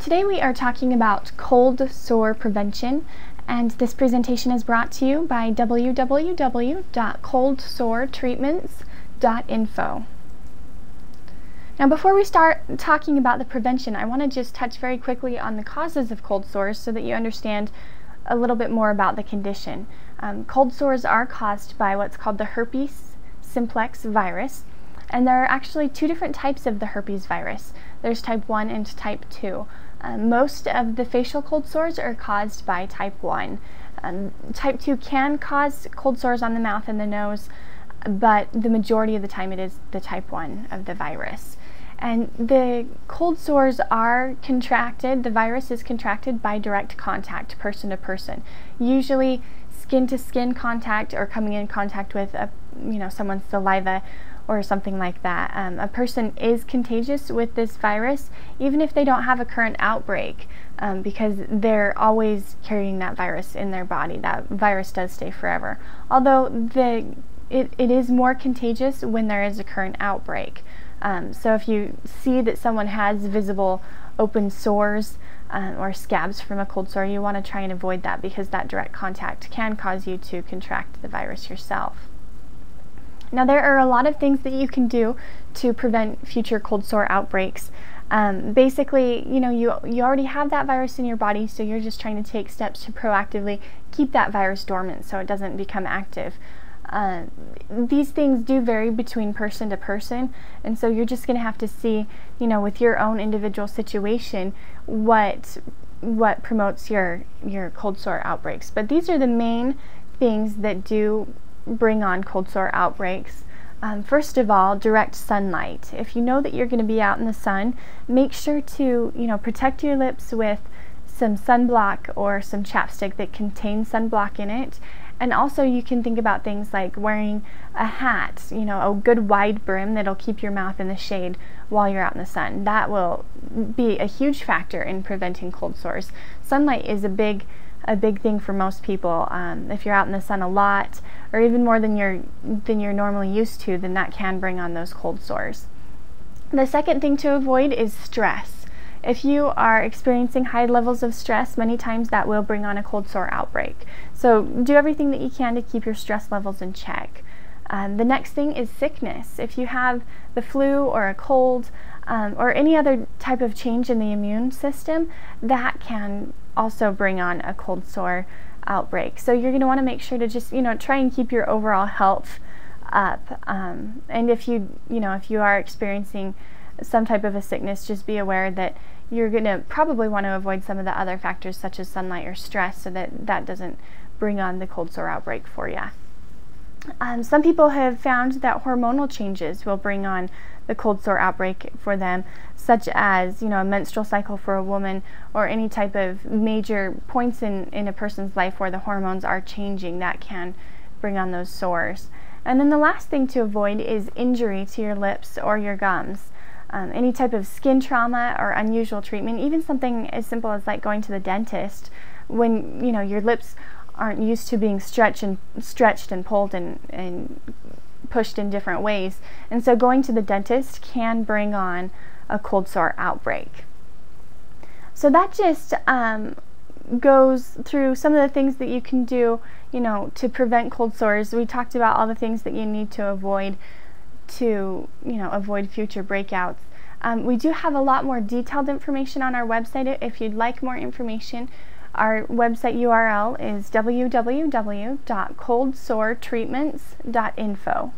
Today we are talking about cold sore prevention, and this presentation is brought to you by www.coldsoretreatments.info. Now before we start talking about the prevention, I want to just touch very quickly on the causes of cold sores so that you understand a little bit more about the condition. Cold sores are caused by what's called the herpes simplex virus, and there are actually two different types of the herpes virus. There's type 1 and type 2. Most of the facial cold sores are caused by type 1. Type 2 can cause cold sores on the mouth and the nose, but the majority of the time it is the type 1 of the virus. And the cold sores are contracted, the virus is contracted by direct contact, person to person. Usually skin to skin contact or coming in contact with someone's saliva or something like that. A person is contagious with this virus even if they don't have a current outbreak, because they're always carrying that virus in their body. That virus does stay forever. Although it is more contagious when there is a current outbreak. So if you see that someone has visible open sores or scabs from a cold sore, you want to try and avoid that because that direct contact can cause you to contract the virus yourself. Now there are a lot of things that you can do to prevent future cold sore outbreaks. Basically, you already have that virus in your body, so you're just trying to take steps to proactively keep that virus dormant so it doesn't become active. These things do vary between person to person, and so you're just going to have to see, with your own individual situation, what promotes your cold sore outbreaks. But these are the main things that do bring on cold sore outbreaks. First of all, direct sunlight. If you know that you're going to be out in the sun, make sure to protect your lips with some sunblock or some chapstick that contains sunblock in it. And also you can think about things like wearing a hat, a good wide brim that'll keep your mouth in the shade while you're out in the sun. That will be a huge factor in preventing cold sores. Sunlight is a big thing for most people. If you're out in the sun a lot, or even more than you're normally used to, then that can bring on those cold sores. The second thing to avoid is stress. If you are experiencing high levels of stress, many times that will bring on a cold sore outbreak. So do everything that you can to keep your stress levels in check. The next thing is sickness. If you have the flu or a cold or any other type of change in the immune system, that can also bring on a cold sore outbreak. So you're going to want to make sure to just try and keep your overall health up. And if you are experiencing some type of a sickness, just be aware that you're going to probably want to avoid some of the other factors such as sunlight or stress, so that doesn't bring on the cold sore outbreak for you. Some people have found that hormonal changes will bring on the cold sore outbreak for them, such as a menstrual cycle for a woman, or any type of major points in a person's life where the hormones are changing. That can bring on those sores. And then the last thing to avoid is injury to your lips or your gums. Any type of skin trauma or unusual treatment, even something as simple as like going to the dentist, when your lips aren't used to being stretched and pulled and pushed in different ways. And so going to the dentist can bring on a cold sore outbreak. So that just goes through some of the things that you can do, to prevent cold sores. We talked about all the things that you need to avoid to avoid future breakouts. We do have a lot more detailed information on our website. If you'd like more information, our website URL is www.coldsoretreatments.info.